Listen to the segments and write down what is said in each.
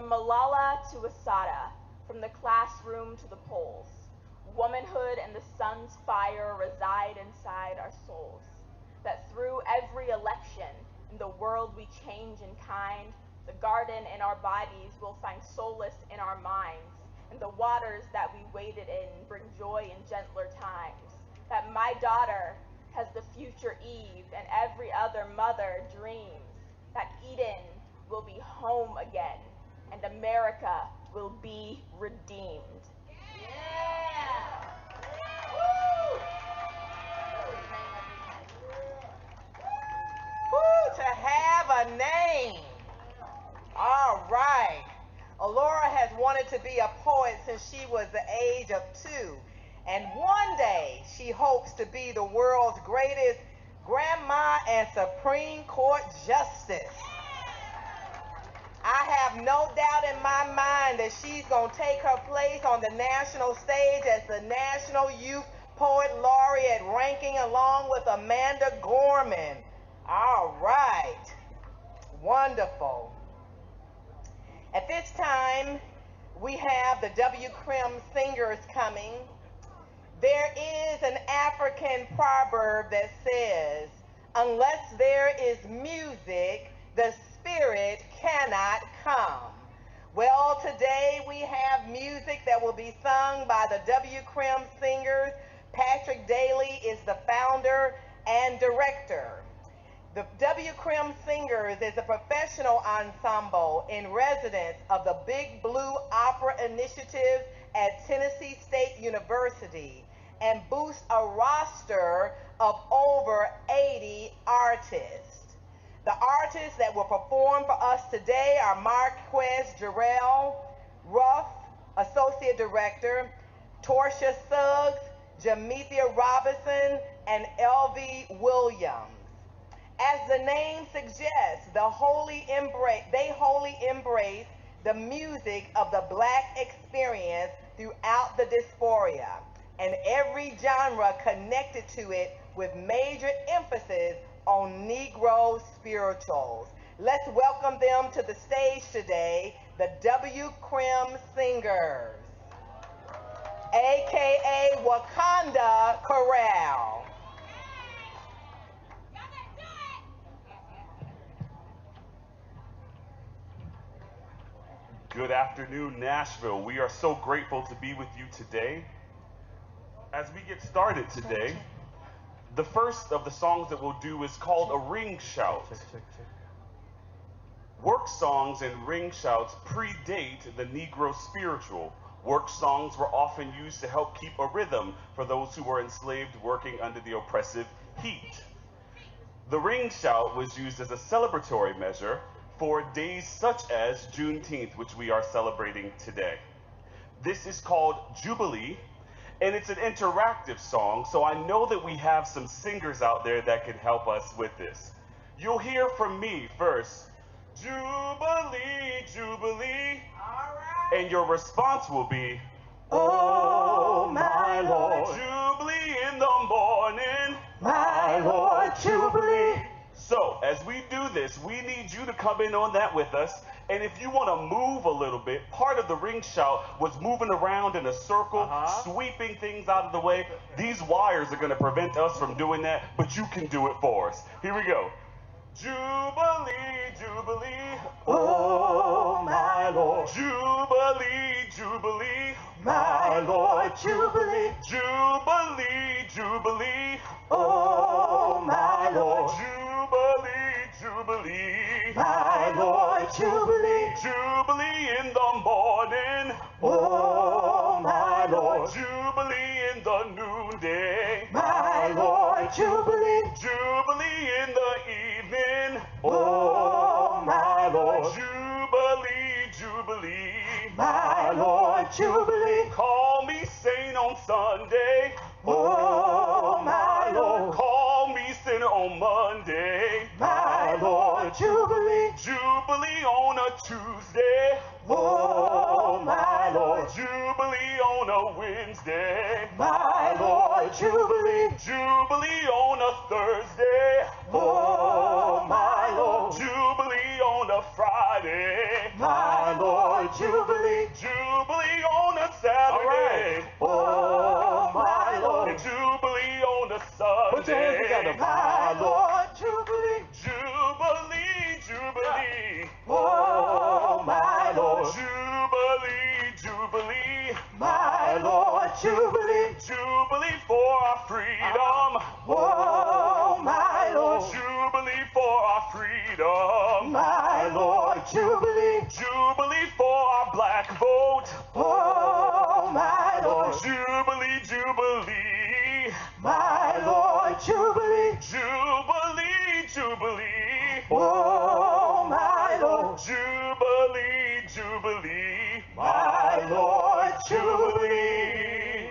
From Malala to Asada, from the classroom to the polls, womanhood and the sun's fire reside inside our souls. That through every election, in the world we change in kind, the garden in our bodies will find solace in our minds, and the waters that we waded in bring joy in gentler times. That my daughter has the future Eve, and every other mother dreams that Eden will be home again, and America will be redeemed. Yeah! Woo, to have a name. All right. Alora has wanted to be a poet since she was the age of 2. And one day she hopes to be the world's greatest grandma and Supreme Court justice. I have no doubt in my mind that she's going to take her place on the national stage as the National Youth Poet Laureate, ranking along with Amanda Gorman. All right. Wonderful. At this time, we have the W. Krim singers coming. There is an African proverb that says, unless there is music, the spirit cannot come. Well, today we have music that will be sung by the W. Krim singers. Patrick Daly is the founder and director. The W. Krim Singers is a professional ensemble in residence of the Big Blue Opera Initiative at Tennessee State University and boasts a roster of over 80 artists. The artists that will perform for us today are Marquez Jarrell, Ruff, Associate Director, Torsia Suggs, Jamethia Robinson, and Elvie Williams. As the name suggests, they wholly embrace the music of the Black experience throughout the diaspora, and every genre connected to it with major emphasis on Negro spirituals. Let's welcome them to the stage today, the W. Krim Singers, aka Wakanda Chorale. Good afternoon, Nashville. We are so grateful to be with you today. As we get started today, the first of the songs that we'll do is called a ring shout. Work songs and ring shouts predate the Negro spiritual. Work songs were often used to help keep a rhythm for those who were enslaved working under the oppressive heat. The ring shout was used as a celebratory measure for days such as Juneteenth, which we are celebrating today. This is called Jubilee, and it's an interactive song, so I know that we have some singers out there that can help us with this. You'll hear from me first, Jubilee, Jubilee, all right. And your response will be, oh my Lord, Jubilee in the morning, my Lord, Jubilee. So, as we do this, we need you to come in on that with us. And if you want to move a little bit, part of the ring shout was moving around in a circle, sweeping things out of the way. These wires are going to prevent us from doing that, but you can do it for us. Here we go. Jubilee, Jubilee, oh my Lord. Jubilee, Jubilee, my Lord, Jubilee. Jubilee, Jubilee, oh my Lord. Jubilee, Jubilee, my Lord, Jubilee. Jubilee in the morning, oh my Lord. Jubilee in the noonday, my Lord, Jubilee. Jubilee in the evening, oh my Lord. Jubilee, Jubilee, my Lord, Jubilee. Call me saint on Sunday, oh my Lord. Call me sinner on Monday, my Lord, Jubilee. Jubilee on a Tuesday, oh my Lord. Jubilee on a Wednesday, my Lord, Jubilee. Jubilee on a Thursday, oh my Lord. Jubilee on a Friday, my Lord, Lord, Jubilee. Jubilee on a Saturday. Oh, my Lord. Jubilee on a Sunday. Put your hands together. My Lord, Jubilee. Jubilee, Jubilee. Oh, my Lord. Jubilee, Jubilee. My Lord, Jubilee. Jubilee for our freedom. Oh, my Lord. Jubilee for our freedom. My Lord, Jubilee. Jubilee for our black vote. Oh, my Lord. Jubilee, Jubilee. My Lord, Jubilee. Jubilee, Jubilee. Oh, my Lord. Jubilee, Jubilee. My Lord, Jubilee.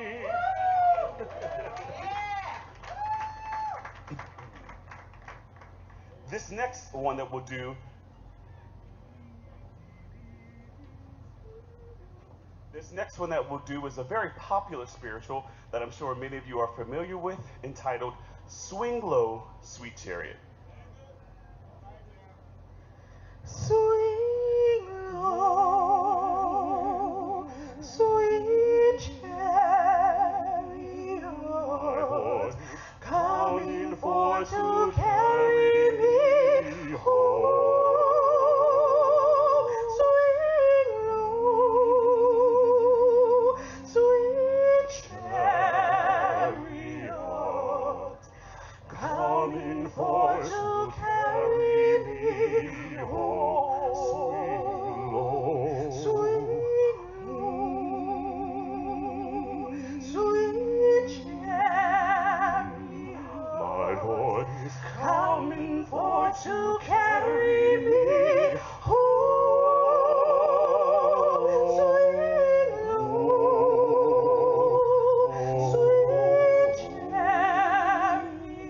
This next one that we'll do, is a very popular spiritual that I'm sure many of you are familiar with, entitled Swing Low, Sweet Chariot. Swing low, sweet chariot, coming for to carry me home. Swing low, sweet chariot, coming for to carry me home. Swing low, sweet chariot. My Lord is Coming for to carry me home. Swing low, sweet chariot,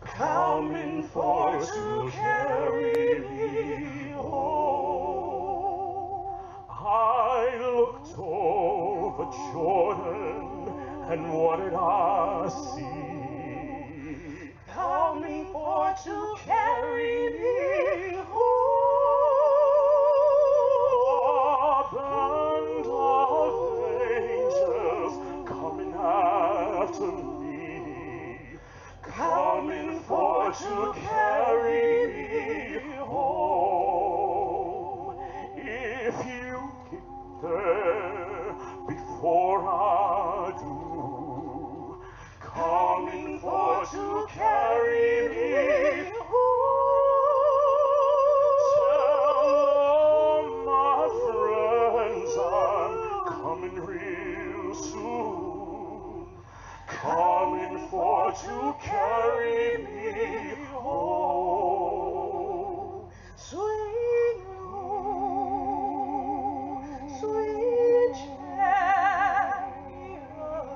coming for to carry me home. I looked over Jordan, and what did I see? Coming for to carry me home. A band of angels coming after me, Coming for to carry me home. if you get there before I do, Coming for to carry me tell home. my friends I'm coming real soon, coming for to carry me home. Swing low, sweet chariot,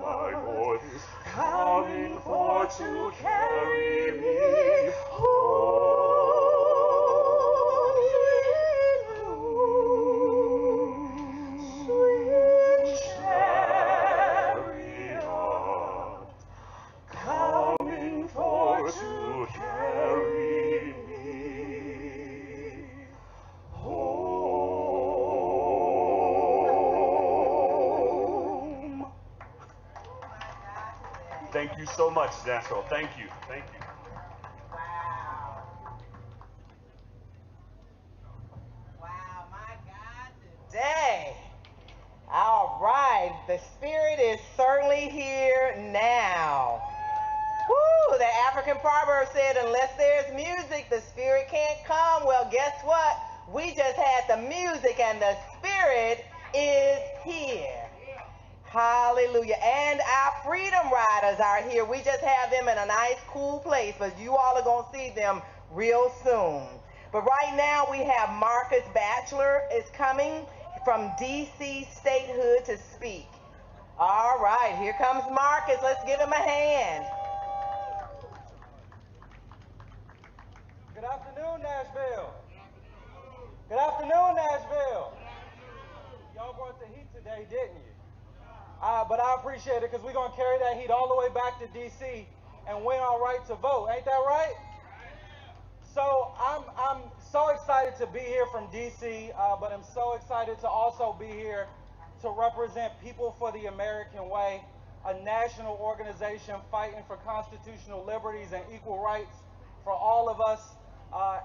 My Lord is coming for to carry me home. Swing low, sweet chariot, coming for to carry me home. Thank you so much, Nashville. Thank you. Thank you. Wow, my God, today. All right, the Spirit is certainly here now. Woo, the African proverb said, unless there's music, the Spirit can't come. Well, guess what? We just had the music and the Spirit is here. Hallelujah. And our freedom riders are here. We just have them in a nice, cool place, but you all are going to see them real soon. But right now we have Marcus Batchelor is coming from D.C. Statehood to speak. All right, here comes Marcus. Let's give him a hand. Good afternoon, Nashville. Good afternoon, Nashville. Y'all brought the heat today, didn't you? But I appreciate it because we're going to carry that heat all the way back to D.C. and win our right to vote. Ain't that right? So I'm so excited to be here from DC, but I'm so excited to also be here to represent People for the American Way, a national organization fighting for constitutional liberties and equal rights for all of us.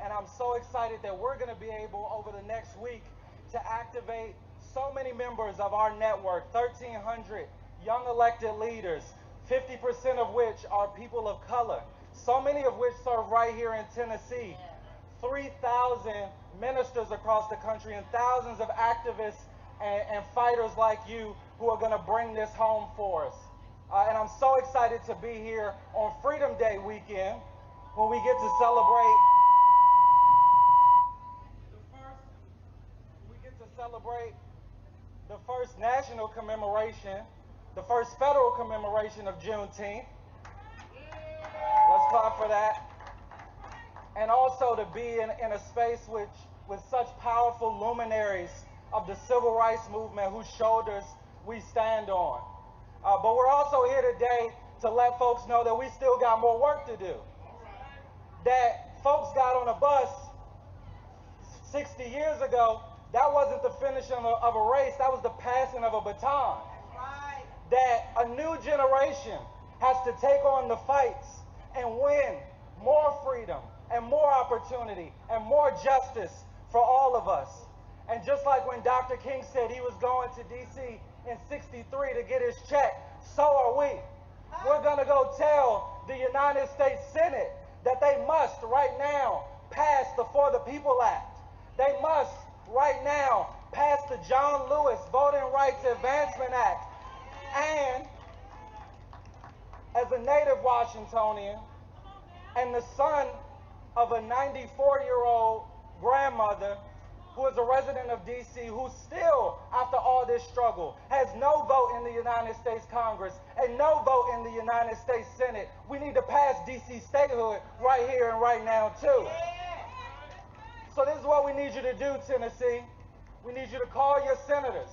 And I'm so excited that we're going to be able over the next week to activate so many members of our network, 1,300 young elected leaders, 50% of which are people of color, so many of which serve right here in Tennessee, 3,000 ministers across the country, and thousands of activists and fighters like you who are going to bring this home for us. And I'm so excited to be here on Freedom Day weekend when we get to celebrate the first national commemoration, the first federal commemoration of Juneteenth. Let's clap for that. And also to be in a space with such powerful luminaries of the civil rights movement whose shoulders we stand on. But we're also here today to let folks know that we still got more work to do. That folks got on a bus 60 years ago, that wasn't the finishing of a race, that was the passing of a baton. Right. That a new generation has to take on the fights and win more freedom and more opportunity and more justice for all of us. And just like when Dr. King said he was going to DC in '63 to get his check, so are we. We're going to go tell the United States Senate that they must right now pass the For the People Act. They must right now pass the John Lewis Voting Rights Advancement Act. And as a native Washingtonian and the son of a 94-year-old grandmother who is a resident of D.C., who still, after all this struggle, has no vote in the United States Congress and no vote in the United States Senate, we need to pass D.C. statehood right here and right now, too. So this is what we need you to do, Tennessee. We need you to call your senators.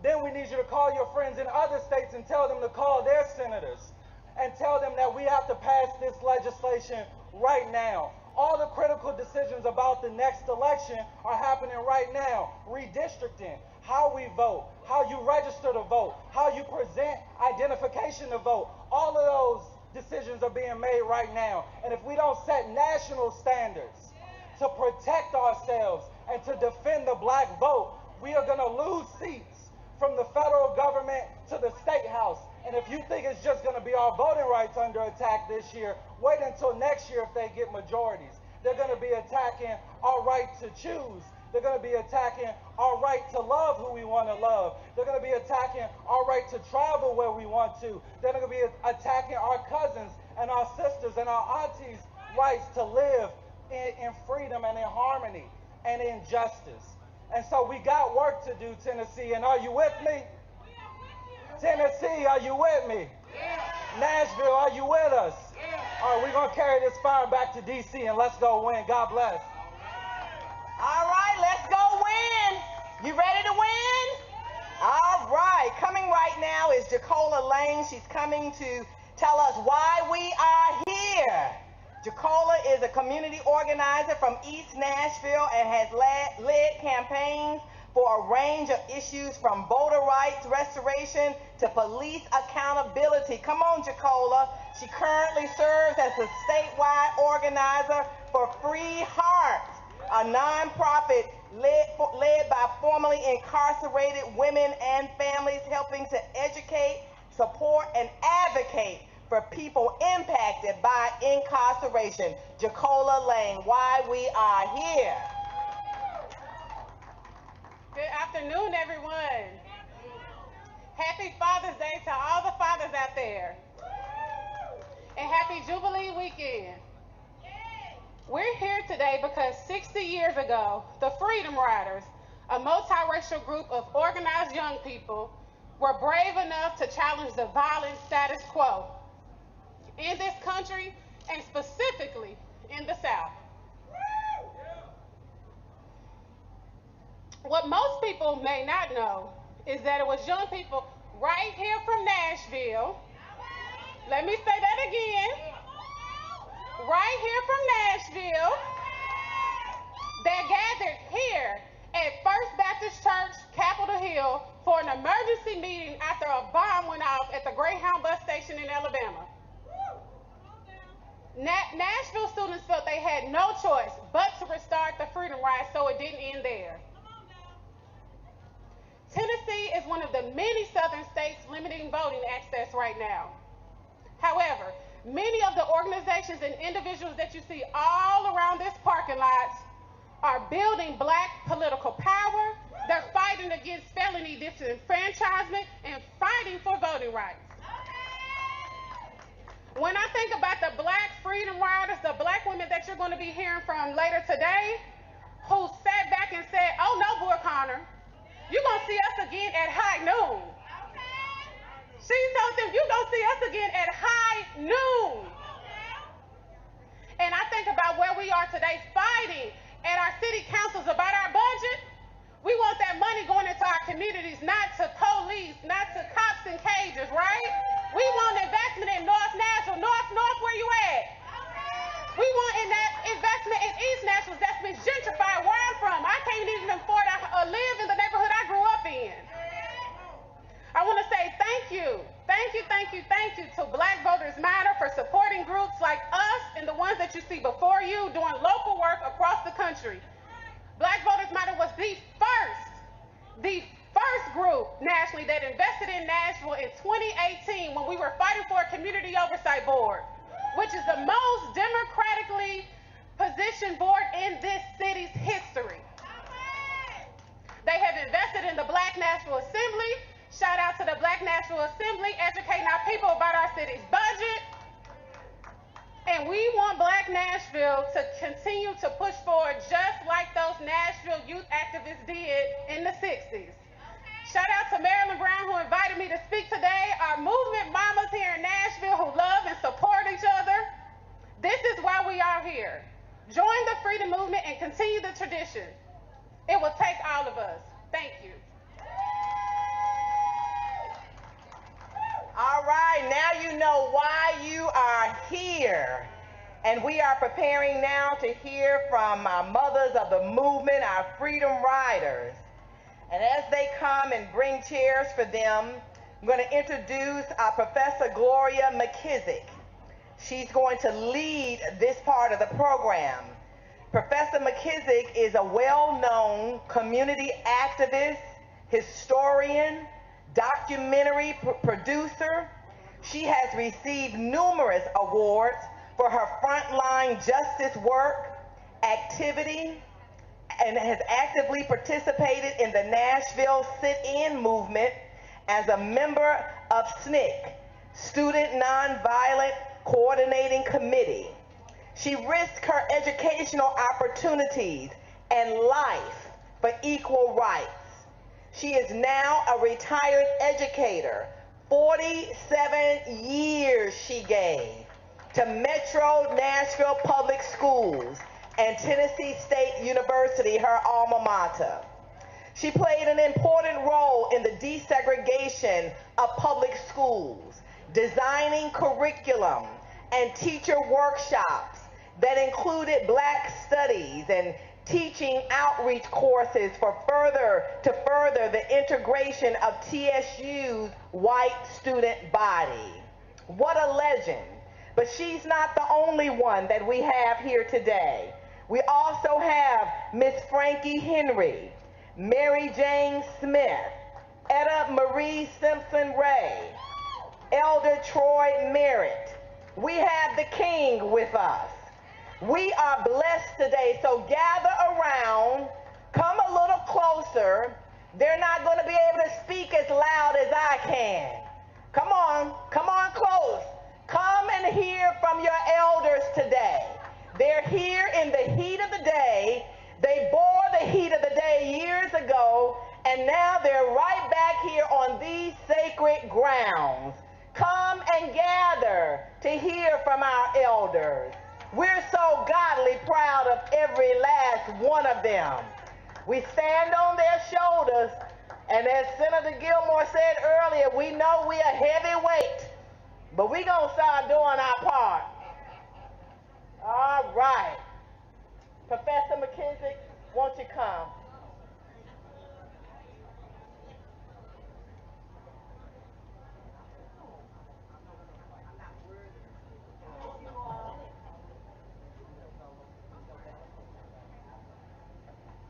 Then we need you to call your friends in other states and tell them to call their senators and tell them that we have to pass this legislation right now. All the critical decisions about the next election are happening right now. Redistricting, how we vote, how you register to vote, how you present identification to vote. All of those decisions are being made right now. And if we don't set national standards to protect ourselves and to defend the black vote, we are going to lose seats from the federal government to the state house. And if you think it's just going to be our voting rights under attack this year, wait until next year if they get majorities. They're going to be attacking our right to choose. They're going to be attacking our right to love who we want to love. They're going to be attacking our right to travel where we want to. They're going to be attacking our cousins and our sisters and our aunties' rights to live in freedom and in harmony and in justice. And so we got work to do, Tennessee. And are you with me? Tennessee, are you with me? Yeah. Nashville, are you with us? Yeah. All right, we're going to carry this fire back to D.C. and let's go win. God bless. All right, let's go win. You ready to win? All right. Coming right now is Jacola Lane. She's coming to tell us why we are here. Jacola is a community organizer from East Nashville and has led campaigns for a range of issues from voter rights restoration to police accountability. Come on, Jacola. She currently serves as a statewide organizer for Free Hearts, a nonprofit led by formerly incarcerated women and families, helping to educate, support, and advocate for people impacted by incarceration. Jacola Lane, why we are here. Good afternoon, everyone. Happy Father's Day to all the fathers out there. And happy Jubilee weekend. We're here today because 60 years ago, the Freedom Riders, a multiracial group of organized young people, were brave enough to challenge the violent status quo in this country and specifically in the South. What most people may not know is that it was young people right here from Nashville. Let me say that again. Right here from Nashville that gathered here at First Baptist Church, Capitol Hill, for an emergency meeting after a bomb went off at the Greyhound bus station in Alabama. Nashville students felt they had no choice but to restart the Freedom Ride, so it didn't end there. Tennessee is one of the many southern states limiting voting access right now. However, many of the organizations and individuals that you see all around this parking lot are building black political power. They're fighting against felony disenfranchisement and fighting for voting rights. When I think about the black freedom riders, the black women that you're going to be hearing from later today, who sat back and said, oh no, Bull Connor, you're going to see us again at high noon. She told them, you're going to see us again at high noon. And I think about where we are today fighting at our city councils about our budget. We want that money going into our communities, not to police, not to cops and cages, right? We want investment in North Nashville. North, where you at? We want investment in East Nashville that's been gentrified where I'm from. I can't even afford to live in the neighborhood I grew up in. I want to say thank you to Black Voters Matter for supporting groups like us and the ones that you see before you doing local work across the country. Black Voters Matter was the first group nationally that invested in Nashville in 2018 when we were fighting for a community oversight board, which is the most democratically positioned board in this city's history. They have invested in the Black Nashville Assembly. Shout out to the Black Nashville Assembly, educating our people about our city's budget. And we want Black Nashville to continue to push forward just like those Nashville youth activists did in the 60s. Shout out to Marilyn Brown, who invited me to speak today, our movement mamas here in Nashville who love and support each other. This is why we are here. Join the freedom movement and continue the tradition. It will take all of us. Thank you. All right, now you know why you are here. And we are preparing now to hear from our mothers of the movement, our freedom riders. And as they come and bring chairs for them, I'm going to introduce our Professor Gloria McKissick. She's going to lead this part of the program. Professor McKissick is a well-known community activist, historian, documentary producer. She has received numerous awards for her frontline justice work, activity, and has actively participated in the Nashville sit-in movement as a member of SNCC, Student Nonviolent Coordinating Committee. She risked her educational opportunities and life for equal rights. She is now a retired educator. 47 years she gave to Metro Nashville Public Schools and Tennessee State University, her alma mater. She played an important role in the desegregation of public schools, designing curriculum and teacher workshops that included Black studies and teaching outreach courses to further the integration of TSU's white student body. What a legend. But she's not the only one that we have here today. We also have Miss Frankie Henry, Mary Jane Smith, Etta Marie Simpson Ray, Elder Troy Merritt. We have the King with us. We are blessed today, so gather around, come a little closer. They're not going to be able to speak as loud as I can. Come on close. Come and hear from your elders today. They're here in the heat of the day. They bore the heat of the day years ago, and now they're right back here on these sacred grounds. Come and gather to hear from our elders. We're so godly proud of every last one of them. We stand on their shoulders, and as Senator Gilmore said earlier, we know we are heavyweight, but we're going to start doing our part. All right. Professor McKissick, Won't you come?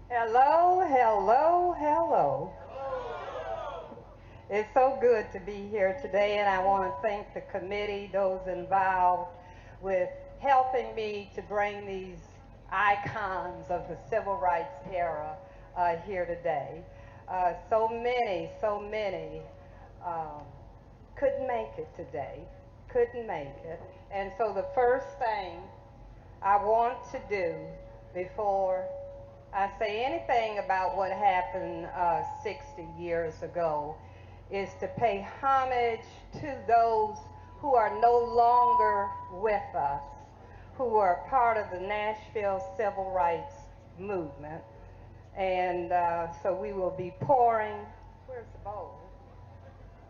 Hello, hello, hello. It's so good to be here today, and I want to thank the committee, those involved with helping me to bring these icons of the civil rights era here today. So many um, couldn't make it today, couldn't make it. And so the first thing I want to do before I say anything about what happened 60 years ago is to pay homage to those who are no longer with us, who are part of the Nashville Civil Rights Movement. And so we will be pouring, where's the bowl?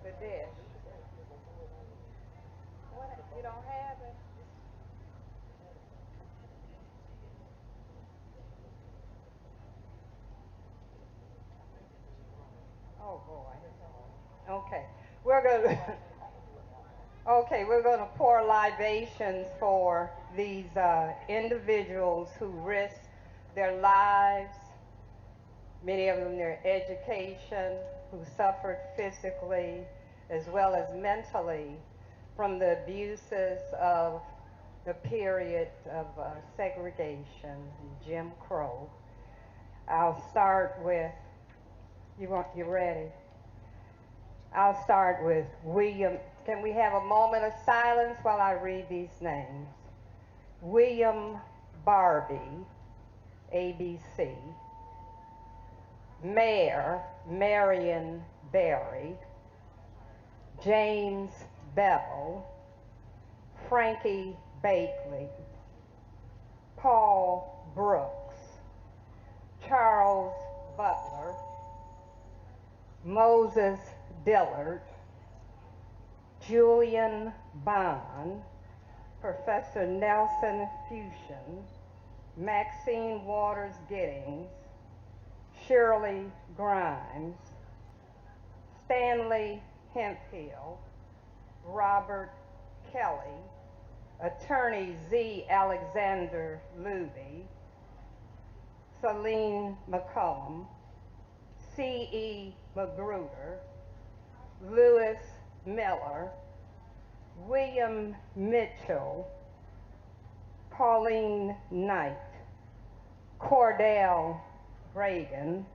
The dish. What, you don't have it? Oh boy. Okay. We're going to Okay, we're going to pour libations for these individuals who risked their lives, many of them their education, who suffered physically as well as mentally from the abuses of the period of segregation and Jim Crow. I'll start with, you ready? I'll start with William. Can we have a moment of silence while I read these names? William Barbie, ABC. Mayor Marion Barry. James Bevel. Frankie Bakley. Paul Brooks. Charles Butler. Moses Dillard. Julian Bond, Professor Nelson Fusion, Maxine Waters Giddings, Shirley Grimes, Stanley Hemphill, Robert Kelly, Attorney Z. Alexander Luby, Celine McCollum, C.E. Magruder, Lewis Miller, William Mitchell, Pauline Knight, Cordell Reagan,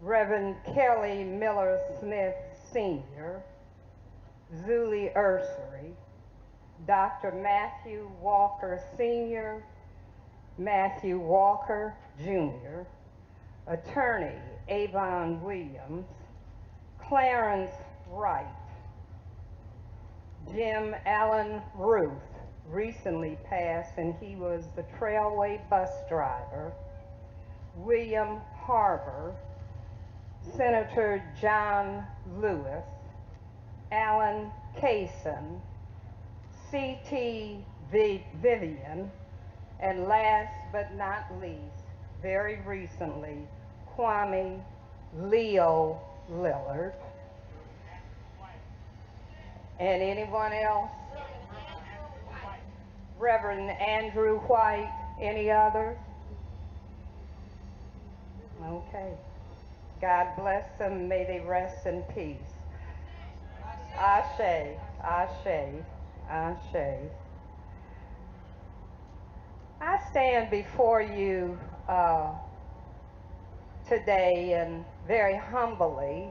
Reverend Kelly Miller Smith Sr., Zuli Ursery, Dr. Matthew Walker Sr., Matthew Walker Jr., Attorney Avon Williams, Clarence Wright, Jim Allen Ruth, recently passed, and he was the Trailway bus driver, William Harbour, Senator John Lewis, Alan Kaysen, C.T. Vivian, and last but not least, very recently, Kwame Leo Lillard. And anyone else? Reverend Andrew White. Any others? Okay. God bless them. May they rest in peace. Ashe, Ashe, Ashe. I stand before you today and very humbly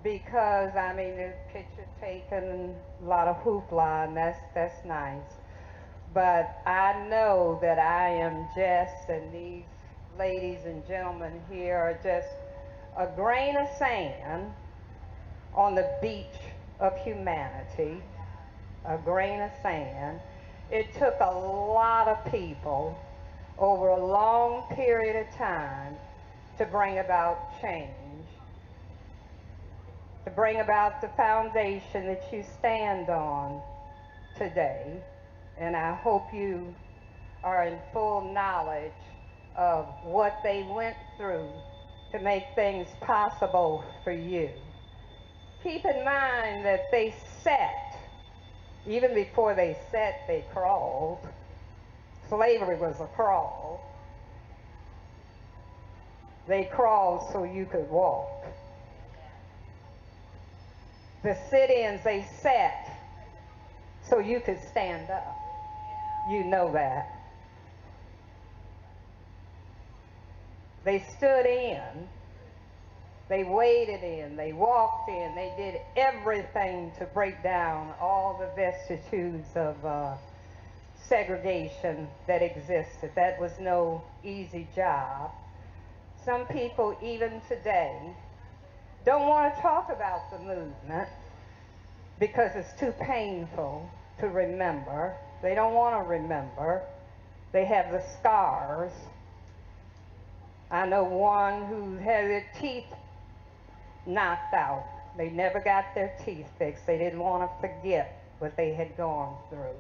because, I mean, the picture taken and a lot of hoopla, and that's nice. But I know that I am just, and these ladies and gentlemen here are just a grain of sand on the beach of humanity, a grain of sand. It took a lot of people over a long period of time to bring about change, to bring about the foundation that you stand on today. And I hope you are in full knowledge of what they went through to make things possible for you. Keep in mind that they sat, even before they sat, they crawled. Slavery was a crawl. They crawled so you could walk. The sit-ins, they sat so you could stand up. You know that. They stood in, they waded in, they walked in, they did everything to break down all the vicissitudes of segregation that existed. That was no easy job. Some people, even today, don't want to talk about the movement because it's too painful to remember. They don't want to remember. They have the scars. I know one who had their teeth knocked out. They never got their teeth fixed. They didn't want to forget what they had gone through.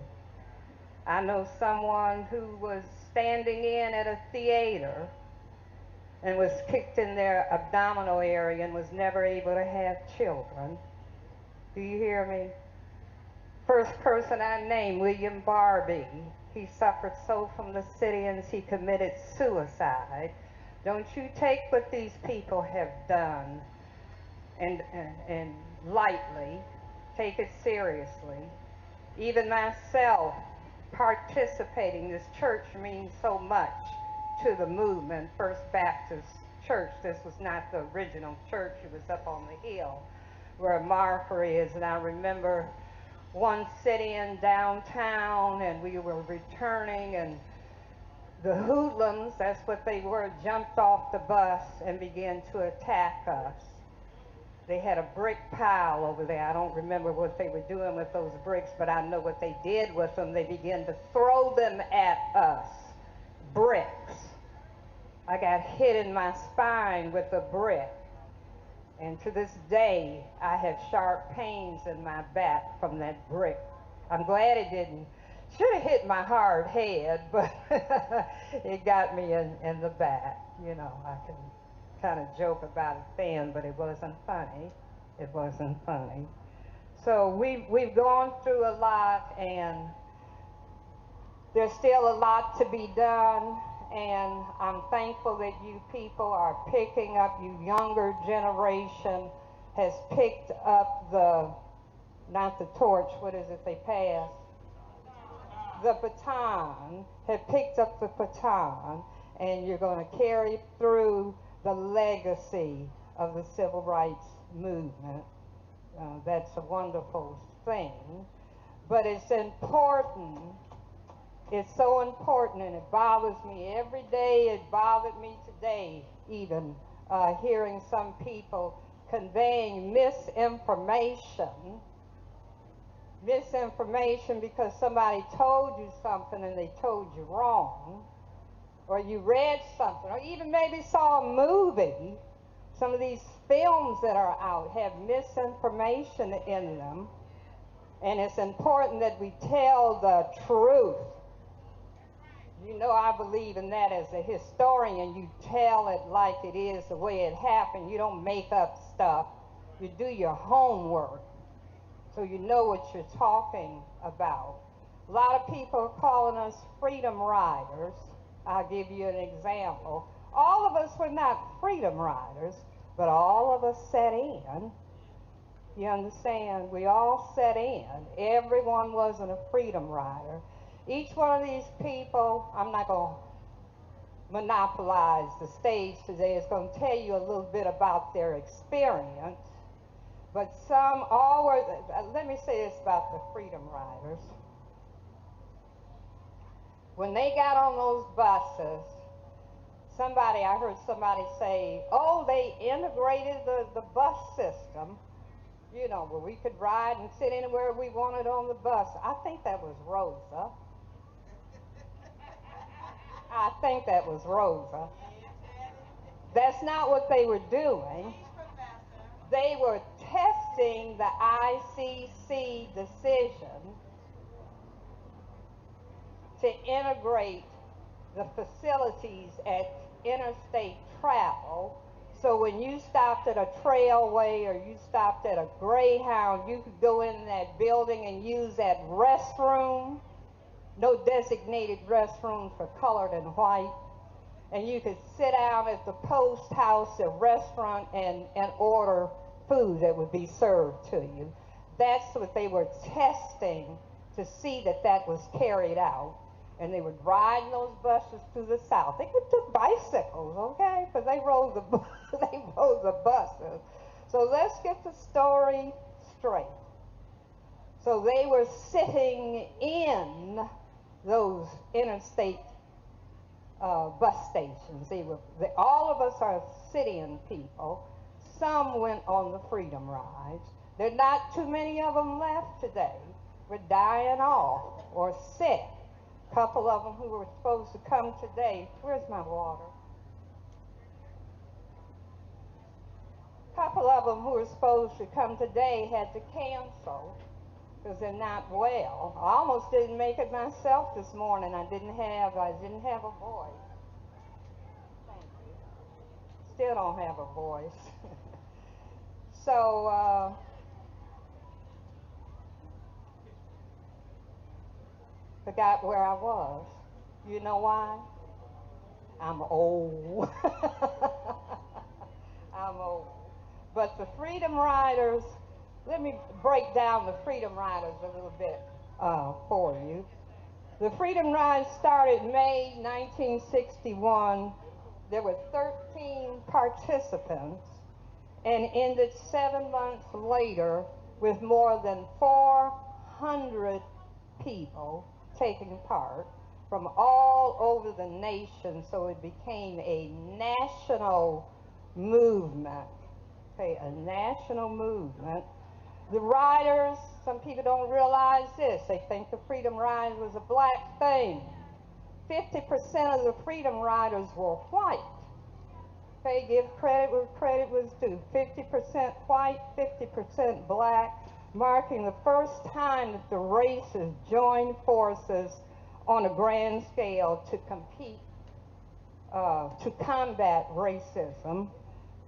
I know someone who was standing in at a theater and was kicked in their abdominal area and was never able to have children. Do you hear me? First person I named, William Barbie. He suffered so from the sit-ins he committed suicide. Don't you take what these people have done and lightly. Take it seriously. Even myself participating, this church means so much to the movement, First Baptist Church. This was not the original church. It was up on the hill where Martha is. And I remember one sit-in downtown, and we were returning, and the hoodlums, that's what they were, jumped off the bus and began to attack us. They had a brick pile over there. I don't remember what they were doing with those bricks, but I know what they did with them. They began to throw them at us. Bricks. I got hit in my spine with a brick. And to this day, I have sharp pains in my back from that brick. I'm glad it didn't. Should have hit my hard head, but it got me in the back. You know, I can kind of joke about it then, but it wasn't funny. It wasn't funny. So we've gone through a lot, and there's still a lot to be done, and I'm thankful that you people are picking up, you younger generation has picked up not the torch, what is it they pass? The baton, have picked up the baton, and you're going to carry through the legacy of the civil rights movement. That's a wonderful thing. But it's important, it's so important, and it bothers me every day. It bothered me today, even hearing some people conveying misinformation because somebody told you something and they told you wrong, or you read something, or even maybe saw a movie. Some of these films that are out have misinformation in them, and it's important that we tell the truth. You know, I believe in that as a historian. You tell it like it is, the way it happened. You don't make up stuff. You do your homework so you know what you're talking about. A lot of people are calling us freedom riders. I'll give you an example. All of us were not freedom riders, but all of us sat in. You understand? We all sat in. Everyone wasn't a freedom rider. Each one of these people, I'm not going to monopolize the stage today, is going to tell you a little bit about their experience. But some always, let me say this about the freedom riders. When they got on those buses, I heard somebody say, oh, they integrated the bus system, you know, where we could ride and sit anywhere we wanted on the bus. I think that was Rosa. I think that was Rosa. That's not what they were doing. They were testing the ICC decision to integrate the facilities at interstate travel. So when you stopped at a Trailway or you stopped at a Greyhound, you could go in that building and use that restroom. No designated restroom for colored and white. And you could sit down at the post house or restaurant and order food that would be served to you. That's what they were testing to see that that was carried out. And they would ride those buses through the South. They could took bicycles, okay? But they rode the buses. So let's get the story straight. So they were sitting in those interstate bus stations. All of us are sit-in people. Some went on the Freedom Rides. There are not too many of them left today. We're dying off or sick. A couple of them who were supposed to come today. Where's my water? A couple of them who were supposed to come today had to cancel because they're not well. I almost didn't make it myself this morning. I didn't have a voice. Thank you. Still don't have a voice. So forgot where I was. You know why? I'm old. I'm old. But the Freedom Riders, let me break down the Freedom Riders a little bit for you. The Freedom Rides started May 1961. There were 13 participants and ended 7 months later with more than 400 people taking part from all over the nation, so it became a national movement. Okay, a national movement. The riders, some people don't realize this. They think the Freedom Ride was a black thing. 50% of the Freedom Riders were white. Okay, give credit where credit was due. 50% white, 50% black, marking the first time that the races joined forces on a grand scale to compete, to combat racism.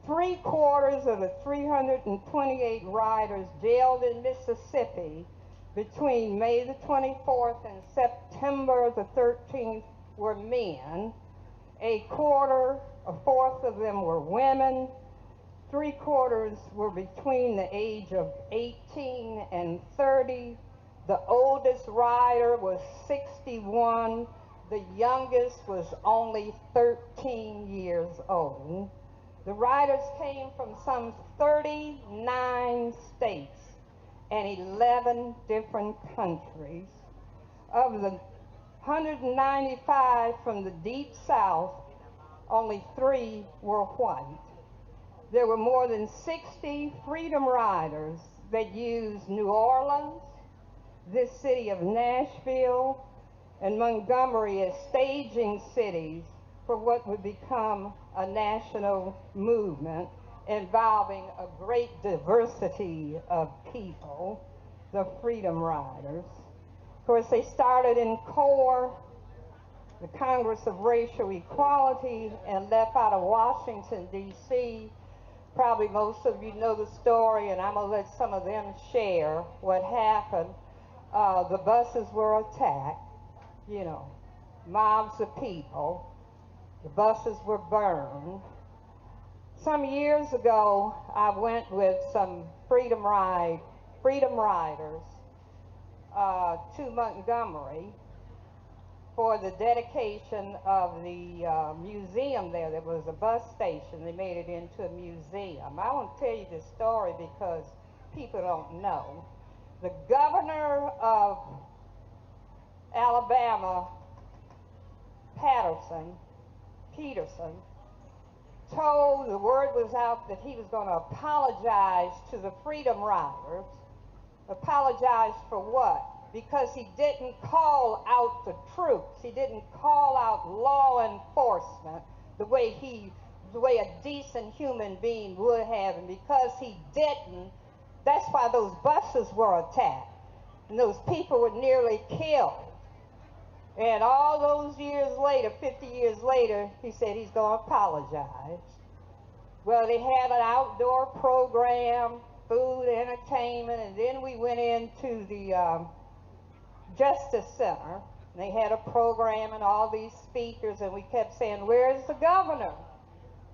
3/4 of the 328 riders jailed in Mississippi between May the 24th and September the 13th were men. A fourth of them were women. 3/4 were between the age of 18 and 30. The oldest rider was 61. The youngest was only 13 years old. The riders came from some 39 states and 11 different countries. Of the 195 from the Deep South, only 3 were white. There were more than 60 Freedom Riders that used New Orleans, this city of Nashville, and Montgomery as staging cities for what would become a national movement involving a great diversity of people, the Freedom Riders. Of course, they started in CORE, the Congress of Racial Equality, and left out of Washington, D.C. Probably most of you know the story, and I'm going to let some of them share what happened. The buses were attacked, mobs of people. The buses were burned. Some years ago, I went with some Freedom Riders to Montgomery for the dedication of the museum there. There was a bus station. They made it into a museum. I want to tell you this story because people don't know. The governor of Alabama, Peterson, told, the word was out that he was going to apologize to the Freedom Riders. Apologize for what? Because he didn't call out the troops. He didn't call out law enforcement the way a decent human being would have. And because he didn't, that's why those buses were attacked. And those people were nearly killed. And all those years later, 50 years later, he said he's going to apologize. Well, they had an outdoor program, food, entertainment, and then we went into the Justice Center. And they had a program and all these speakers, and we kept saying, "Where's the governor?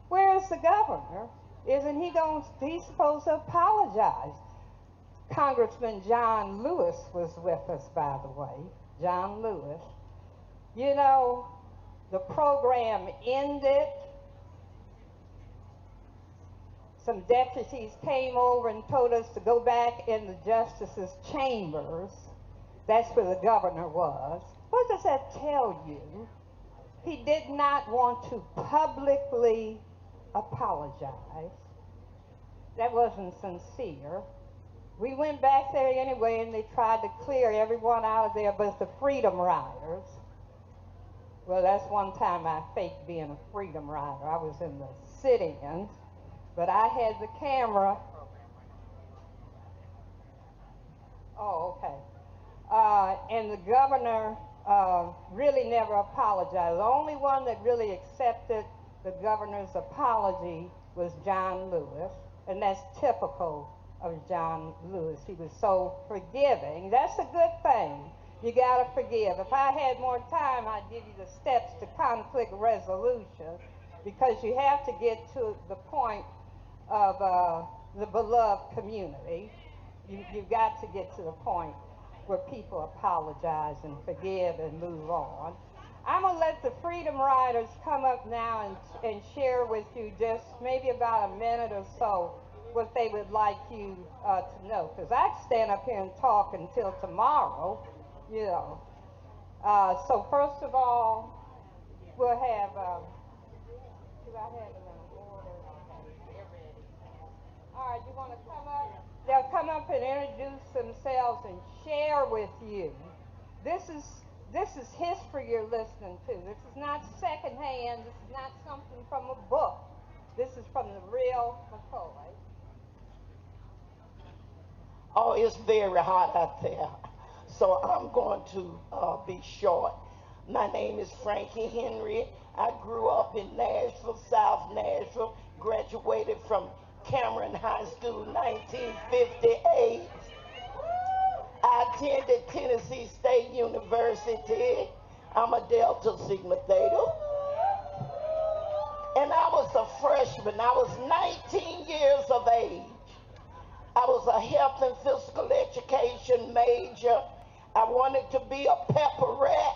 Where's the governor? Isn't he going? He's supposed to apologize." Congressman John Lewis was with us, by the way. John Lewis. You know, the program ended. Some deputies came over and told us to go back in the justices' chambers. That's where the governor was. What does that tell you? He did not want to publicly apologize. That wasn't sincere. We went back there anyway, and they tried to clear everyone out of there but the Freedom Riders. Well, that's one time I faked being a Freedom Rider. I was in the sit-ins, but I had the camera. Oh, okay. And the governor really never apologized. The only one that really accepted the governor's apology was John Lewis, and that's typical of John Lewis. He was so forgiving. That's a good thing. You got to forgive. If I had more time, I'd give you the steps to conflict resolution, because you have to get to the point of the beloved community. You've got to get to the point where people apologize and forgive and move on. I'm going to let the Freedom Riders come up now and share with you just maybe about a minute or so what they would like you to know. Because I could stand up here and talk until tomorrow, you know. So first of all, we'll have, do I have it in order? All right, you want to come up? They'll come up and introduce themselves and share with you. This is history you're listening to. This is not secondhand. This is not something from a book. This is from the real McCoy. Oh, it's very hot out there. So I'm going to be short. My name is Frankie Henry. I grew up in Nashville, South Nashville, graduated from Cameron High School 1958. I attended Tennessee State University. I'm a Delta Sigma Theta. And I was a freshman. I was 19 years of age. I was a health and physical education major. I wanted to be a pepper rat.